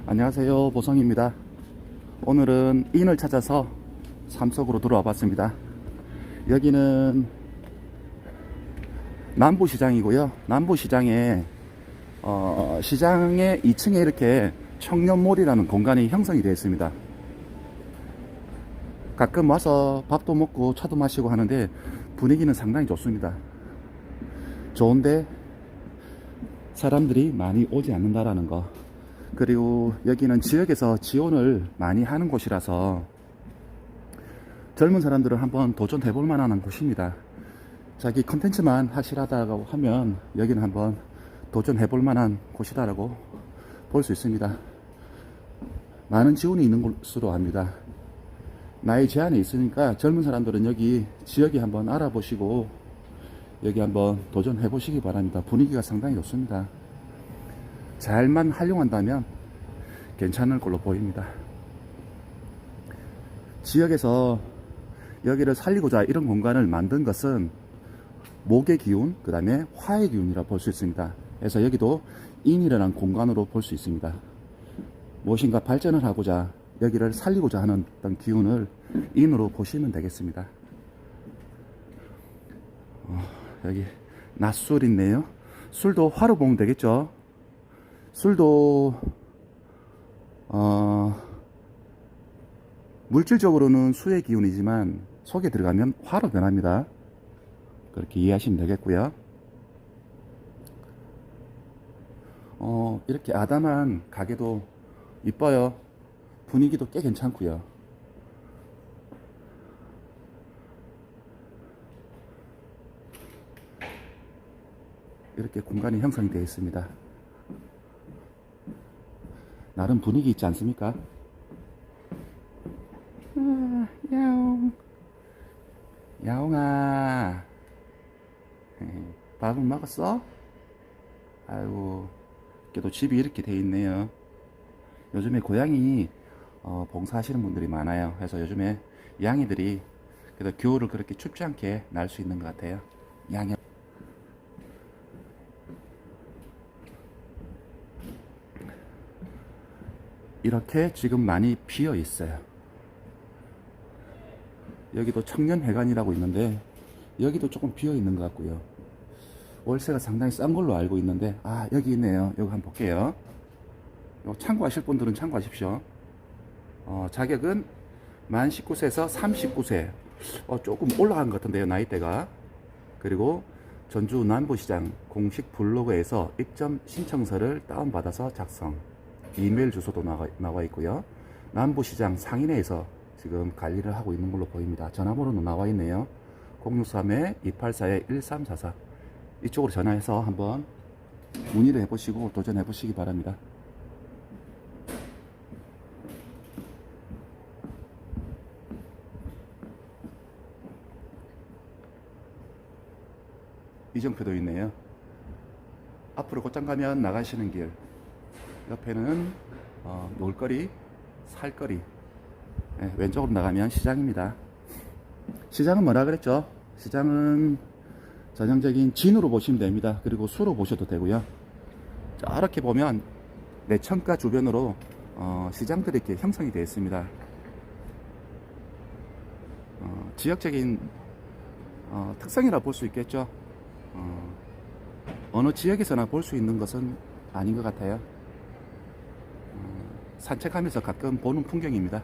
안녕하세요, 보성입니다. 오늘은 인을 찾아서 삼석으로 들어와 봤습니다. 여기는 남부시장이고요. 남부시장에 시장의 2층에 이렇게 청년몰이라는 공간이 형성이 되어 있습니다. 가끔 와서 밥도 먹고 차도 마시고 하는데 분위기는 상당히 좋습니다. 좋은데 사람들이 많이 오지 않는다라는 거, 그리고 여기는 지역에서 지원을 많이 하는 곳이라서 젊은 사람들은 한번 도전해 볼 만한 곳입니다. 자기 컨텐츠만 확실하다고 하면 여기는 한번 도전해 볼 만한 곳이다라고 볼 수 있습니다. 많은 지원이 있는 곳으로 압니다. 나이 제한이 있으니까 젊은 사람들은 여기 지역에 한번 알아보시고 여기 한번 도전해 보시기 바랍니다. 분위기가 상당히 좋습니다. 잘만 활용한다면 괜찮을 걸로 보입니다. 지역에서 여기를 살리고자 이런 공간을 만든 것은 목의 기운, 그 다음에 화의 기운이라 볼 수 있습니다. 그래서 여기도 인이라는 공간으로 볼 수 있습니다. 무엇인가 발전을 하고자 여기를 살리고자 하는 어떤 기운을 인으로 보시면 되겠습니다. 여기 낮술 있네요. 술도 화로 보면 되겠죠. 술도 물질적으로는 수의 기운이지만 속에 들어가면 화로 변합니다. 그렇게 이해하시면 되겠고요. 이렇게 아담한 가게도 이뻐요. 분위기도 꽤 괜찮고요. 이렇게 공간이 형성이 되어 있습니다. 나름 분위기 있지 않습니까? 야옹, 야옹아, 밥은 먹었어? 아이고, 그래도 집이 이렇게 돼 있네요. 요즘에 고양이 봉사하시는 분들이 많아요. 그래서 요즘에 양이들이 그래도 겨울을 그렇게 춥지 않게 날 수 있는 것 같아요. 양이 이렇게 지금 많이 비어 있어요. 여기도 청년회관이라고 있는데 여기도 조금 비어 있는 것 같고요. 월세가 상당히 싼 걸로 알고 있는데, 여기 있네요. 여기 한번 볼게요. 참고하실 분들은 참고하십시오. 자격은 만 19세에서 39세. 조금 올라간 것 같은데요, 나이대가. 그리고 전주 남부시장 공식 블로그에서 입점 신청서를 다운받아서 작성. 이메일 주소도 나와 있고요. 남부시장 상인회에서 지금 관리를 하고 있는 걸로 보입니다. 전화번호도 나와 있네요. 063-284-1344. 이쪽으로 전화해서 한번 문의를 해보시고 도전해 보시기 바랍니다. 이정표도 있네요. 앞으로 곧장 가면 나가시는 길, 옆에는 놀거리, 살거리, 왼쪽으로 나가면 시장입니다. 시장은 뭐라 그랬죠? 시장은 전형적인 진으로 보시면 됩니다. 그리고 수로 보셔도 되고요. 저렇게 보면 내천가 주변으로 시장들이 이렇게 형성이 되어 있습니다. 지역적인 특성이라 볼 수 있겠죠. 어느 지역에서나 볼 수 있는 것은 아닌 것 같아요. 산책하면서 가끔 보는 풍경입니다.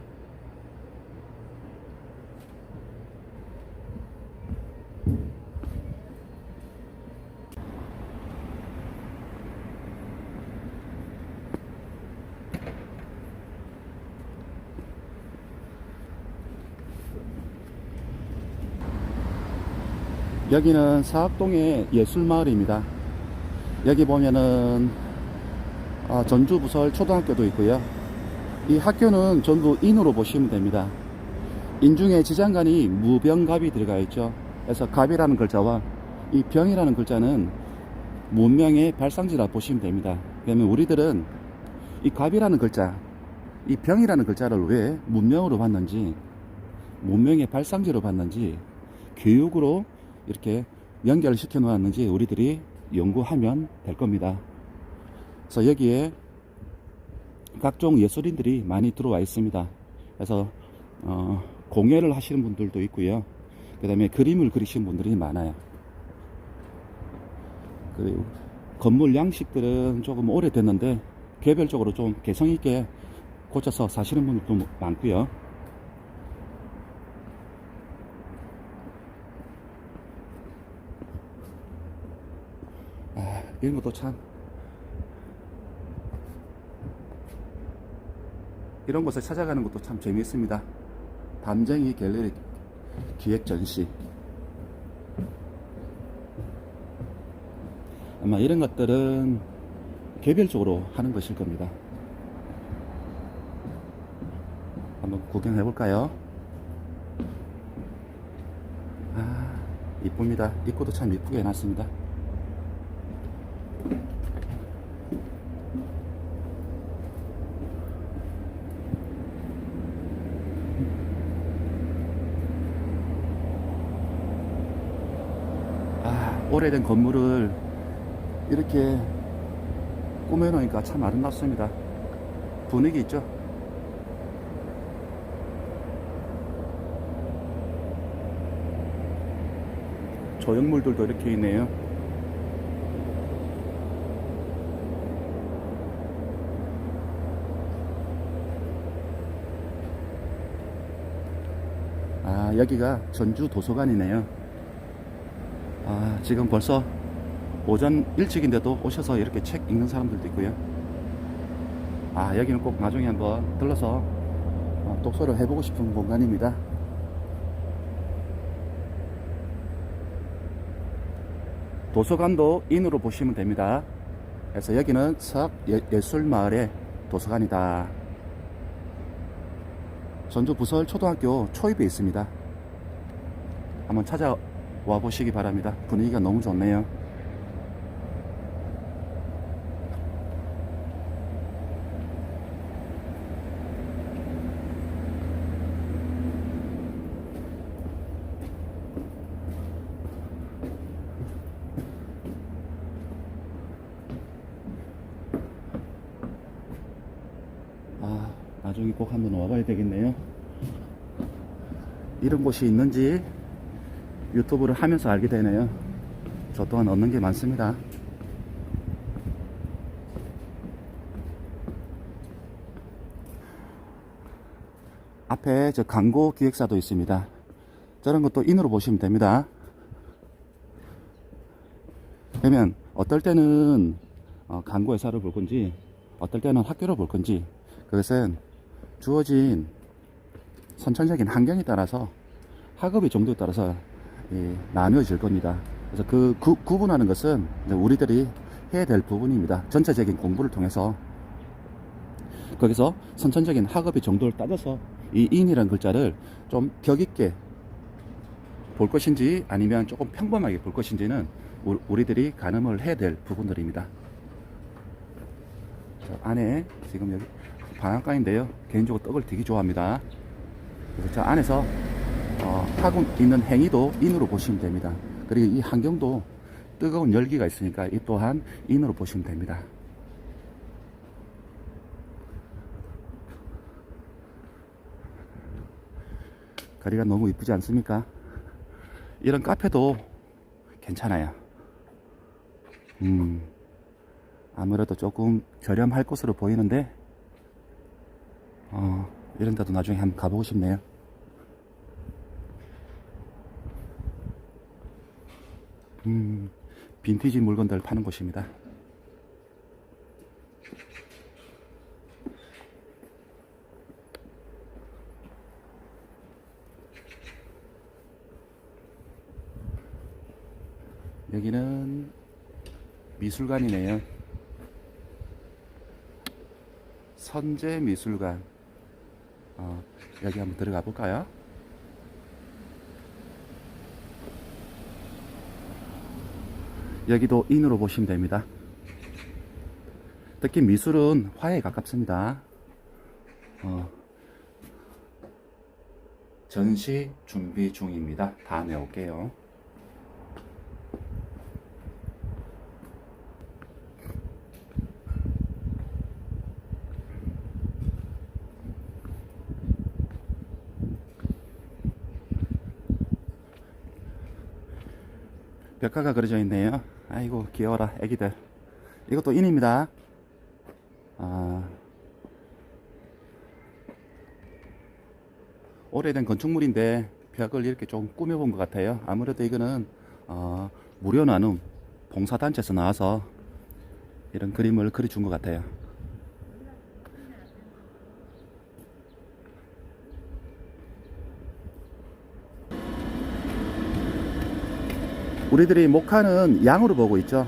여기는 사학동의 예술마을입니다. 여기 보면은 전주부설 초등학교도 있고요. 이 학교는 전부 인으로 보시면 됩니다. 인 중에 지장간이 무병갑이 들어가 있죠. 그래서 갑이라는 글자와 이 병이라는 글자는 문명의 발상지라 보시면 됩니다. 그러면 우리들은 이 갑이라는 글자, 이 병이라는 글자를 왜 문명으로 봤는지, 문명의 발상지로 봤는지, 교육으로 이렇게 연결을 시켜 놓았는지 우리들이 연구하면 될 겁니다. 그래서 여기에 각종 예술인들이 많이 들어와 있습니다. 그래서 공예를 하시는 분들도 있고요. 그 다음에 그림을 그리시는 분들이 많아요. 그리고 건물 양식들은 조금 오래됐는데 개별적으로 좀 개성있게 고쳐서 사시는 분들도 많고요. 이런 것도 참, 이런 곳을 찾아가는 것도 참 재미있습니다. 담쟁이 갤러리 기획 전시. 아마 이런 것들은 개별적으로 하는 것일 겁니다. 한번 구경해 볼까요? 이쁩니다. 입구도 참 이쁘게 해놨습니다. 오래된 건물을 이렇게 꾸며놓으니까 참 아름답습니다. 분위기 있죠? 조형물들도 이렇게 있네요. 여기가 전주 도서관이네요. 지금 벌써 오전 일찍인데도 오셔서 이렇게 책 읽는 사람들도 있고요. 여기는 꼭 나중에 한번 들러서 독서를 해보고 싶은 공간입니다. 도서관도 인으로 보시면 됩니다. 그래서 여기는 서학예술마을의 도서관이다. 전주 부설 초등학교 초입에 있습니다. 한번 찾아와 보시기 바랍니다. 분위기가 너무 좋네요. 나중에 꼭 한번 와봐야 되겠네요. 이런 곳이 있는지 유튜브를 하면서 알게 되네요. 저 또한 얻는 게 많습니다. 앞에 저 광고 기획사도 있습니다. 저런 것도 인으로 보시면 됩니다. 그러면 어떨 때는 광고 회사를 볼 건지, 어떨 때는 학교를 볼 건지, 그것은 주어진 선천적인 환경에 따라서, 학업의 정도에 따라서 나누어질 겁니다. 그래서 그 구분하는 것은 우리들이 해야 될 부분입니다. 전체적인 공부를 통해서 거기서 선천적인 학업의 정도를 따져서 이 인이라는 글자를 좀 격 있게 볼 것인지 아니면 조금 평범하게 볼 것인지는 우리들이 가늠을 해야 될 부분들입니다. 안에 지금 여기 방앗간인데요. 개인적으로 떡을 되게 좋아합니다. 그래서 저 안에서 하고 있는 행위도 인으로 보시면 됩니다. 그리고 이 환경도 뜨거운 열기가 있으니까 이 또한 인으로 보시면 됩니다. 거리가 너무 이쁘지 않습니까? 이런 카페도 괜찮아요. 아무래도 조금 저렴할 것으로 보이는데 이런 데도 나중에 한번 가보고 싶네요. 빈티지 물건들 파는 곳입니다. 여기는 미술관이네요. 선제미술관. 여기 한번 들어가 볼까요? 여기도 인으로 보시면 됩니다. 특히 미술은 화에 가깝습니다. 전시 준비 중입니다. 다음에 올게요. 벽화가 그려져 있네요. 아이고 귀여워라 애기들. 이것도 인입니다. 오래된 건축물인데 벽을 이렇게 좀 꾸며본 것 같아요. 아무래도 이거는 무료 나눔 봉사단체에서 나와서 이런 그림을 그려준 것 같아요. 우리들이 목화는 양으로 보고 있죠.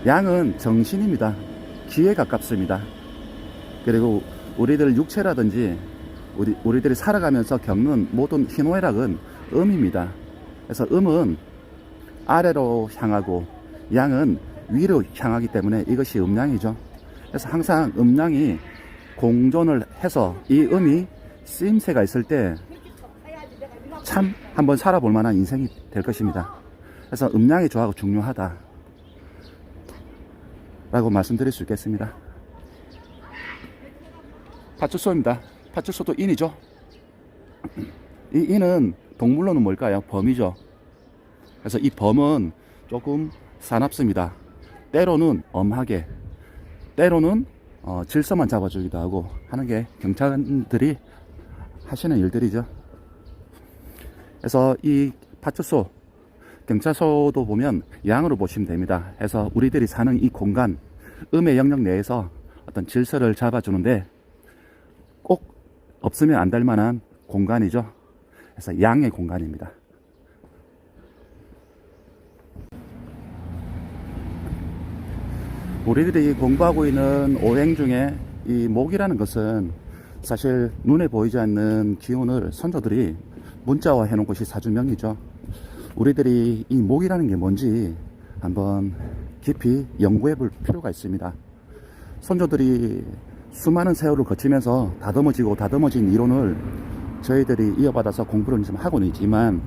양은 정신입니다. 기에 가깝습니다. 그리고 우리들 육체라든지 우리들이 살아가면서 겪는 모든 희노애락은 음입니다. 그래서 음은 아래로 향하고 양은 위로 향하기 때문에 이것이 음양이죠. 그래서 항상 음양이 공존을 해서 이 음이 쓰임새가 있을 때 참 한번 살아볼 만한 인생이 될 것입니다. 그래서 음양의 조화가 중요하다 라고 말씀드릴 수 있겠습니다. 파출소입니다. 파출소도 인이죠. 이 인은 동물로는 뭘까요? 범이죠. 그래서 이 범은 조금 사납습니다. 때로는 엄하게, 때로는 질서만 잡아주기도 하고 하는 게 경찰들이 하시는 일들이죠. 그래서 이 파출소, 경찰서도 보면 양으로 보시면 됩니다. 그래서 우리들이 사는 이 공간, 음의 영역 내에서 어떤 질서를 잡아주는데 꼭 없으면 안 될 만한 공간이죠. 그래서 양의 공간입니다. 우리들이 공부하고 있는 오행 중에 이 목이라는 것은 사실 눈에 보이지 않는 기운을 선조들이 문자화 해놓은 것이 사주명이죠. 우리들이 이 목이라는 게 뭔지 한번 깊이 연구해 볼 필요가 있습니다. 선조들이 수많은 세월을 거치면서 다듬어진 이론을 저희들이 이어받아서 공부를 좀 하고는 있지만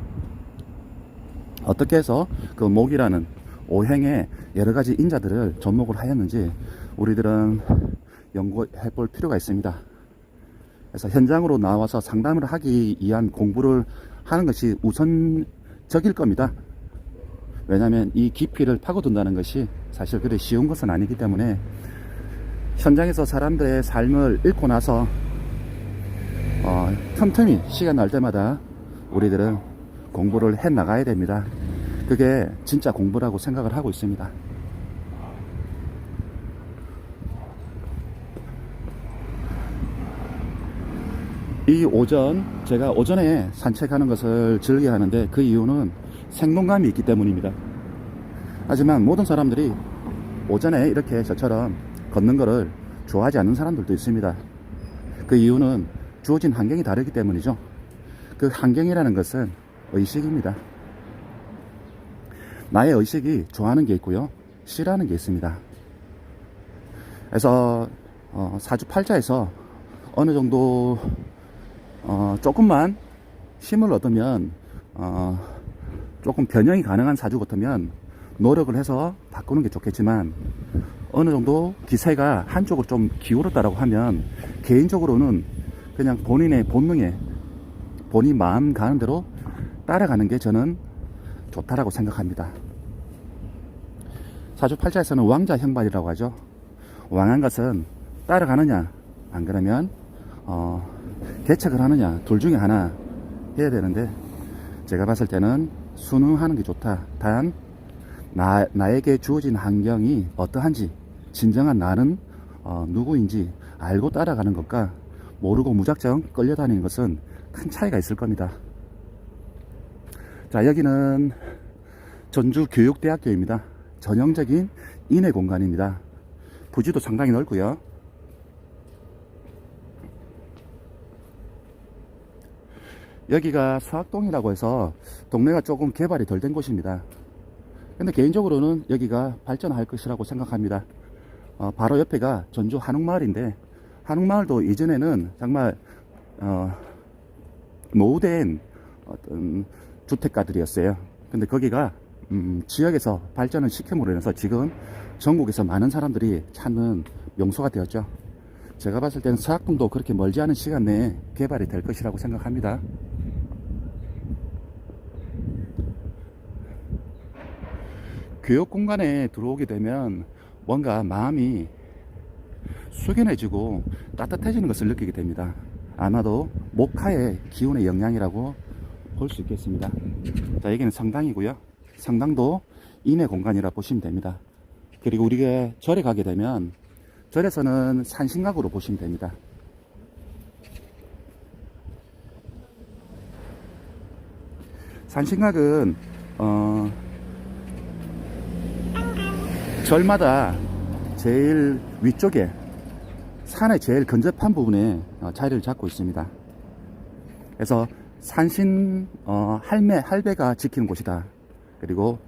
어떻게 해서 그 목이라는 오행의 여러 가지 인자들을 접목을 하였는지 우리들은 연구해 볼 필요가 있습니다. 그래서 현장으로 나와서 상담을 하기 위한 공부를 하는 것이 우선적일 겁니다. 왜냐하면 이 깊이를 파고든다는 것이 사실 그리 쉬운 것은 아니기 때문에 현장에서 사람들의 삶을 읽고 나서 틈틈이 시간 날 때마다 우리들은 공부를 해 나가야 됩니다. 그게 진짜 공부라고 생각을 하고 있습니다. 이 오전, 제가 오전에 산책하는 것을 즐겨 하는데 그 이유는 생동감이 있기 때문입니다. 하지만 모든 사람들이 오전에 이렇게 저처럼 걷는 것을 좋아하지 않는 사람들도 있습니다. 그 이유는 주어진 환경이 다르기 때문이죠. 그 환경이라는 것은 의식입니다. 나의 의식이 좋아하는 게 있고요, 싫어하는 게 있습니다. 그래서 사주팔자에서 어느 정도 조금만 힘을 얻으면 조금 변형이 가능한 사주 같으면 노력을 해서 바꾸는 게 좋겠지만 어느 정도 기세가 한쪽으로 좀 기울었다라고 하면 개인적으로는 그냥 본인의 본능에 본인 마음 가는 대로 따라가는 게 저는 좋다라고 생각합니다. 사주팔자에서는 왕자 형발이라고 하죠. 왕한 것은 따라가느냐 안 그러면 개척을 하느냐 둘 중에 하나 해야 되는데 제가 봤을 때는 순응하는 게 좋다. 단 나에게 주어진 환경이 어떠한지 진정한 나는 누구인지 알고 따라가는 것과 모르고 무작정 끌려다니는 것은 큰 차이가 있을 겁니다. 자, 여기는 전주교육대학교입니다. 전형적인 인의 공간입니다. 부지도 상당히 넓고요. 여기가 서학동이라고 해서 동네가 조금 개발이 덜 된 곳입니다. 근데 개인적으로는 여기가 발전할 것이라고 생각합니다. 바로 옆에가 전주 한옥마을인데 한옥마을도 예전에는 정말 노후된 어떤 주택가들이었어요. 근데 거기가 지역에서 발전을 시킴으로 인해서 지금 전국에서 많은 사람들이 찾는 명소가 되었죠. 제가 봤을 때는 서학동도 그렇게 멀지 않은 시간 내에 개발이 될 것이라고 생각합니다. 교육 공간에 들어오게 되면 뭔가 마음이 숙연해지고 따뜻해지는 것을 느끼게 됩니다. 아마도 목화의 기운의 영향이라고 볼 수 있겠습니다. 자, 여기는 성당이고요. 성당도 인의 공간이라 보시면 됩니다. 그리고 우리가 절에 가게 되면 절에서는 산신각으로 보시면 됩니다. 산신각은 절마다 제일 위쪽에 산의 제일 근접한 부분에 자리를 잡고 있습니다. 그래서 산신 할배가 지키는 곳이다. 그리고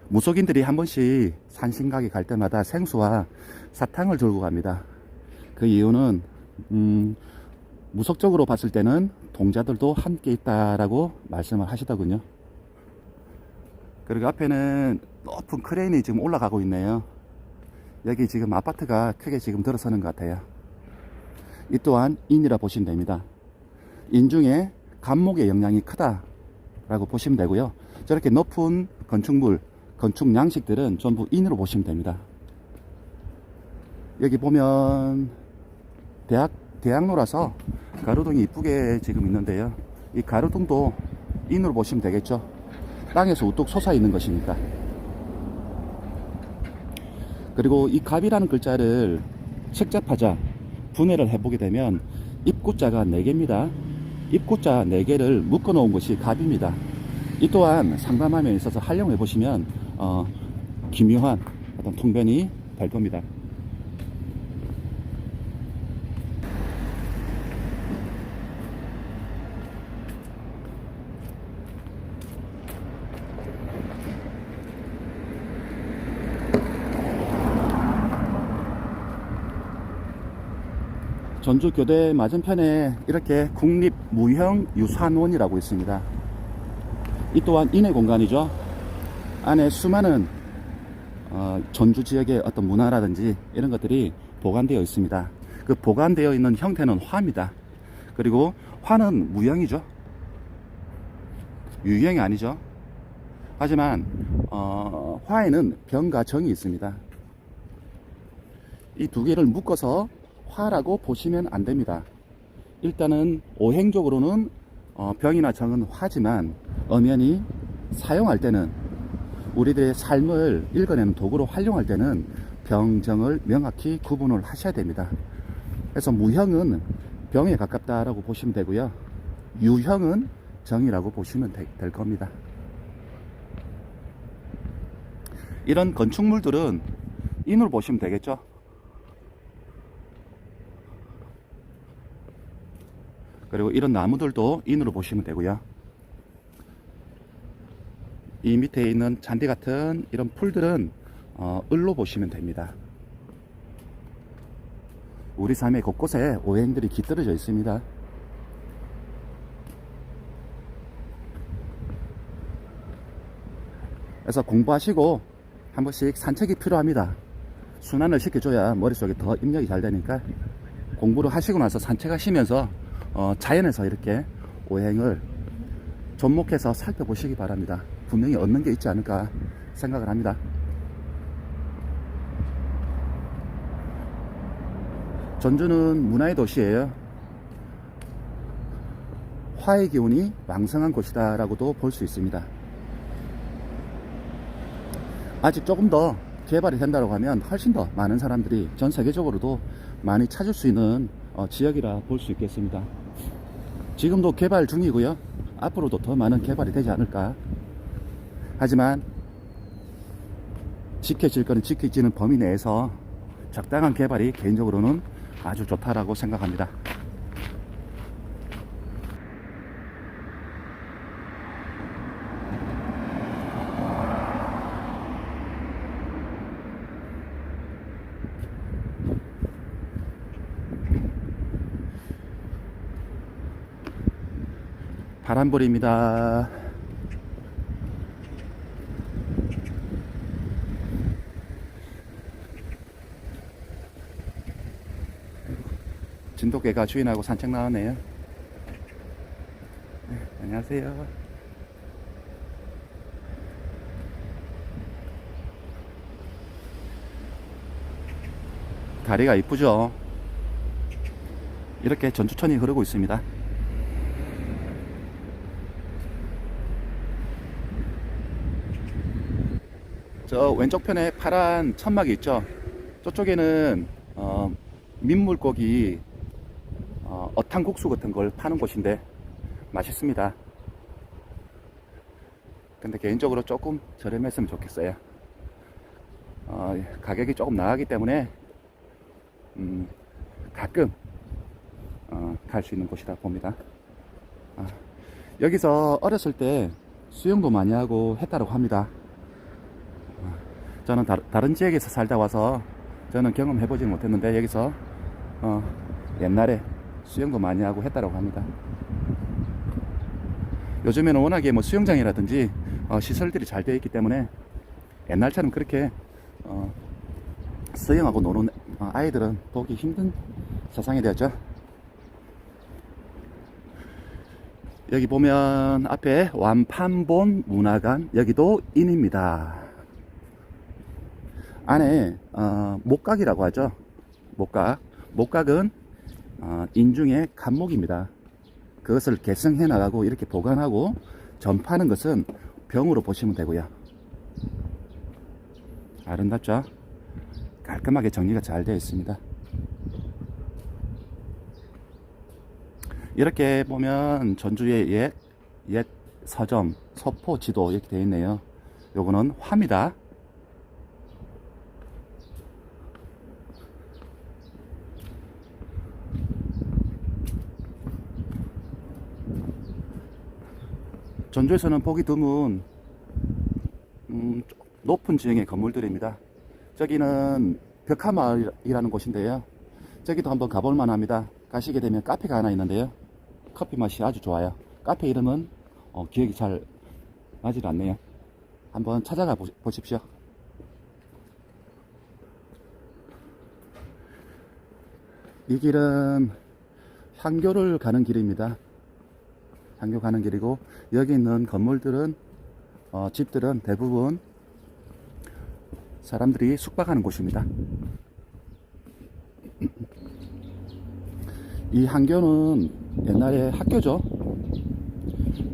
무속인들이 한 번씩 산신각에 갈 때마다 생수와 사탕을 들고 갑니다. 그 이유는 무속적으로 봤을 때는 동자들도 함께 있다라고 말씀을 하시더군요. 그리고 앞에는 높은 크레인이 지금 올라가고 있네요. 여기 지금 아파트가 크게 지금 들어서는 것 같아요. 이 또한 인이라 보시면 됩니다. 인 중에 간목의 영향이 크다라고 보시면 되고요. 저렇게 높은 건축물, 건축 양식들은 전부 인으로 보시면 됩니다. 여기 보면 대학로라서 가로등이 이쁘게 지금 있는데요. 이 가로등도 인으로 보시면 되겠죠. 땅에서 우뚝 솟아 있는 것이니까. 그리고 이 갑이라는 글자를 책잡하자 분해를 해보게 되면 입구자가 4개입니다. 입구자 4개를 묶어 놓은 것이 갑입니다. 이 또한 상담함에 있어서 활용해 보시면 기묘한 어떤 통변이 될 겁니다. 전주교대 맞은편에 이렇게 국립무형유산원이라고 있습니다. 이 또한 인의 공간이죠. 안에 수많은 전주 지역의 어떤 문화라든지 이런 것들이 보관되어 있습니다. 그 보관되어 있는 형태는 화입니다. 그리고 화는 무형이죠. 유형이 아니죠. 하지만 화에는 병과 정이 있습니다. 이 두 개를 묶어서 화라고 보시면 안 됩니다. 일단은 오행적으로는 병이나 정은 화지만 엄연히 사용할 때는 우리들의 삶을 읽어내는 도구로 활용할 때는 병정을 명확히 구분을 하셔야 됩니다. 그래서 무형은 병에 가깝다라고 보시면 되고요. 유형은 정이라고 보시면 될 겁니다. 이런 건축물들은 인으로 보시면 되겠죠. 그리고 이런 나무들도 인으로 보시면 되고요. 이 밑에 있는 잔디 같은 이런 풀들은 을로 보시면 됩니다. 우리 삶의 곳곳에 오행들이 깃들어져 있습니다. 그래서 공부하시고 한 번씩 산책이 필요합니다. 순환을 시켜줘야 머릿속에 더 입력이 잘 되니까 공부를 하시고 나서 산책하시면서 자연에서 이렇게 오행을 접목해서 살펴보시기 바랍니다. 분명히 얻는 게 있지 않을까 생각을 합니다. 전주는 문화의 도시예요. 화의 기운이 왕성한 곳이다 라고도 볼 수 있습니다. 아직 조금 더 개발이 된다고 하면 훨씬 더 많은 사람들이 전 세계적으로도 많이 찾을 수 있는 지역이라 볼 수 있겠습니다. 지금도 개발 중이고요. 앞으로도 더 많은 개발이 되지 않을까. 하지만 지켜질 거는 지켜지는 범위 내에서 적당한 개발이 개인적으로는 아주 좋다라고 생각합니다. 바람불입니다. 진돗개가 주인하고 산책 나왔네요. 네, 안녕하세요. 다리가 이쁘죠. 이렇게 전주천이 흐르고 있습니다. 저 왼쪽 편에 파란 천막이 있죠. 저쪽에는 민물고기 어탕국수 같은 걸 파는 곳인데 맛있습니다. 근데 개인적으로 조금 저렴했으면 좋겠어요. 가격이 조금 나가기 때문에 가끔 갈 수 있는 곳이라 봅니다. 여기서 어렸을 때 수영도 많이 하고 했다고 합니다. 저는 다른 지역에서 살다 와서 저는 경험해보지 못했는데 여기서 옛날에 수영도 많이 하고 했다고 합니다. 요즘에는 워낙에 뭐 수영장이라든지 시설들이 잘 되어 있기 때문에 옛날처럼 그렇게 수영하고 노는 아이들은 보기 힘든 세상이 되었죠. 여기 보면 앞에 완판본 문화관, 여기도 인입니다. 안에 목각이라고 하죠. 목각은 인중의 간목입니다. 그것을 계승해 나가고 이렇게 보관하고 전파하는 것은 병으로 보시면 되고요. 아름답죠? 깔끔하게 정리가 잘 되어 있습니다. 이렇게 보면 전주의 옛 서점, 서포 지도 이렇게 되어 있네요. 요거는 화입니다. 전주에서는 보기 드문 높은 지형의 건물들입니다. 저기는 벽화마을이라는 곳인데요. 저기도 한번 가볼 만합니다. 가시게 되면 카페가 하나 있는데요. 커피 맛이 아주 좋아요. 카페 이름은 기억이 잘 나질 않네요. 한번 찾아가 보십시오. 이 길은 향교를 가는 길입니다. 향교 가는 길이고 여기 있는 건물들은 집들은 대부분 사람들이 숙박하는 곳입니다. 이 향교는 옛날에 학교죠.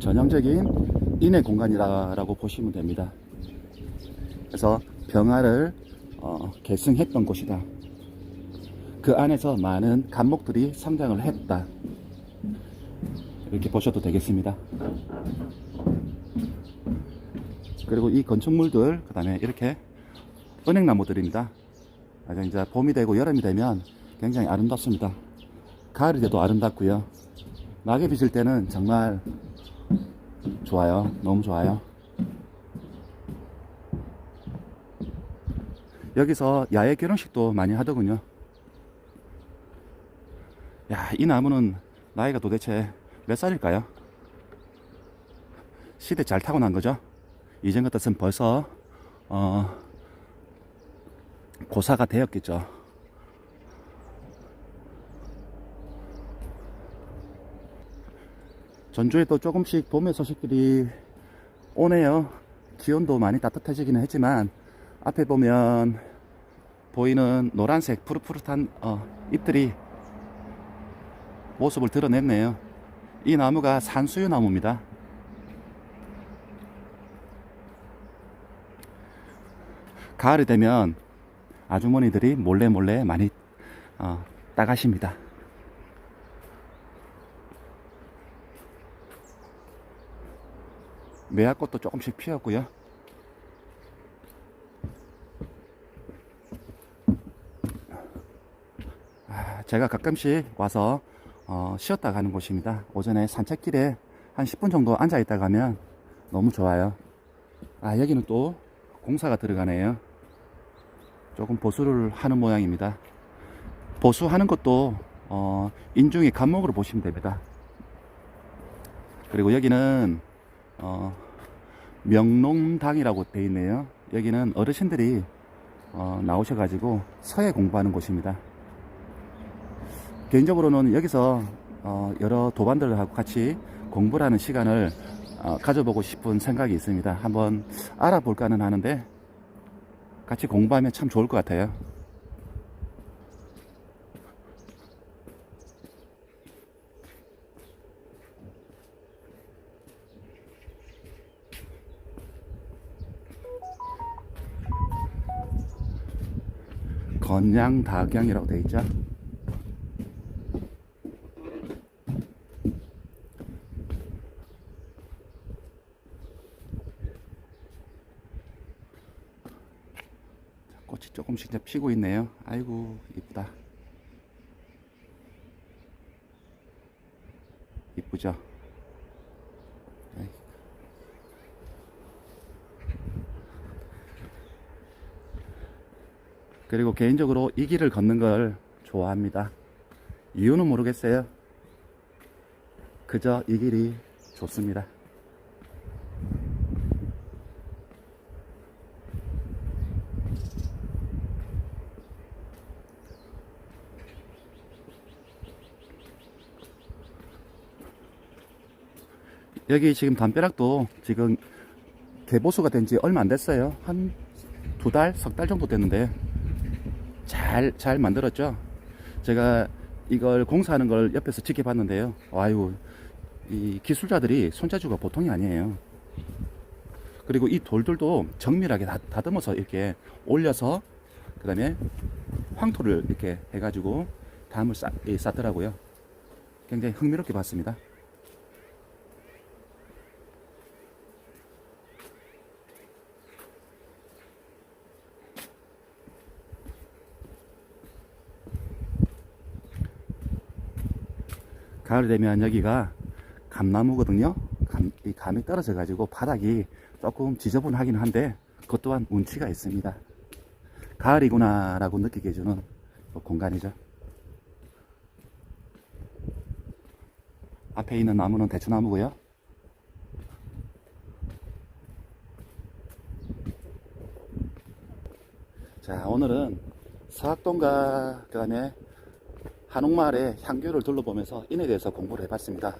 전형적인 인해 공간이라고 보시면 됩니다. 그래서 병화를 계승했던 곳이다. 그 안에서 많은 간목들이 성장을 했다. 이렇게 보셔도 되겠습니다. 그리고 이 건축물들, 그 다음에 이렇게 은행나무들입니다. 이제 봄이 되고 여름이 되면 굉장히 아름답습니다. 가을이 돼도 아름답고요. 낙엽이 질 때는 정말 좋아요. 너무 좋아요. 여기서 야외 결혼식도 많이 하더군요. 야, 이 나무는 나이가 도대체 몇 살일까요? 시대 잘 타고난 거죠. 이전 같았으면 벌써 고사가 되었겠죠. 전주에 또 조금씩 봄의 소식들이 오네요. 기온도 많이 따뜻해지기는 했지만 앞에 보면 보이는 노란색 푸릇푸릇한 잎들이 모습을 드러냈네요. 이 나무가 산수유 나무입니다. 가을이 되면 아주머니들이 몰래 많이 따가십니다. 매화꽃도 조금씩 피었고요. 제가 가끔씩 와서 쉬었다 가는 곳입니다. 오전에 산책길에 한 10분 정도 앉아 있다 가면 너무 좋아요. 여기는 또 공사가 들어가네요. 조금 보수를 하는 모양입니다. 보수하는 것도 인중의 간목으로 보시면 됩니다. 그리고 여기는 명농당이라고 되어 있네요. 여기는 어르신들이 나오셔가지고 서예 공부하는 곳입니다. 개인적으로는 여기서 여러 도반들하고 같이 공부를 하는 시간을 가져보고 싶은 생각이 있습니다. 한번 알아볼까는 하는데 같이 공부하면 참 좋을 것 같아요. 건양다경이라고 되어 있죠. 꽃이 조금씩 이제 피고 있네요. 아이고 이쁘다. 이쁘죠. 그리고 개인적으로 이 길을 걷는 걸 좋아합니다. 이유는 모르겠어요. 그저 이 길이 좋습니다. 여기 지금 담벼락도 지금 개보수가 된 지 얼마 안 됐어요. 한 2달, 3달 정도 됐는데 잘 만들었죠. 제가 이걸 공사하는 걸 옆에서 지켜봤는데요. 아유, 이 기술자들이 손재주가 보통이 아니에요. 그리고 이 돌들도 정밀하게 다듬어서 이렇게 올려서 그 다음에 황토를 이렇게 해가지고 담을 쌓더라고요. 굉장히 흥미롭게 봤습니다. 가을 되면 여기가 감나무거든요. 이 감이 떨어져 가지고 바닥이 조금 지저분하긴 한데 그것 또한 운치가 있습니다. 가을이구나 라고 느끼게 해주는 공간이죠. 앞에 있는 나무는 대추나무고요. 자, 오늘은 서학동과 그 다음에 한옥마을의 향교를 둘러보면서 인에 대해서 공부를 해봤습니다.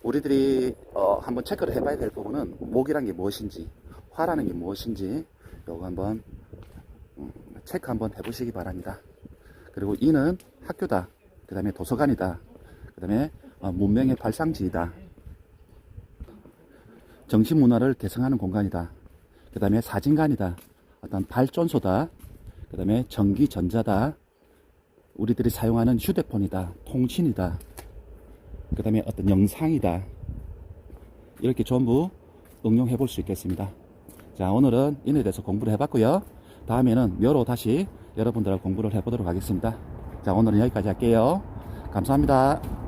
우리들이 한번 체크를 해봐야 될 부분은 목이란 게 무엇인지, 화라는 게 무엇인지 요거 한번 체크 한번 해보시기 바랍니다. 그리고 이는 학교다, 그 다음에 도서관이다, 그 다음에 문명의 발상지이다, 정신문화를 개성하는 공간이다, 그 다음에 사진관이다, 어떤 발전소다, 그 다음에 전기전자다, 우리들이 사용하는 휴대폰이다, 통신이다, 그 다음에 어떤 영상이다, 이렇게 전부 응용해 볼 수 있겠습니다. 자, 오늘은 인에 대해서 공부를 해봤고요. 다음에는 묘로 다시 여러분들하고 공부를 해보도록 하겠습니다. 자, 오늘은 여기까지 할게요. 감사합니다.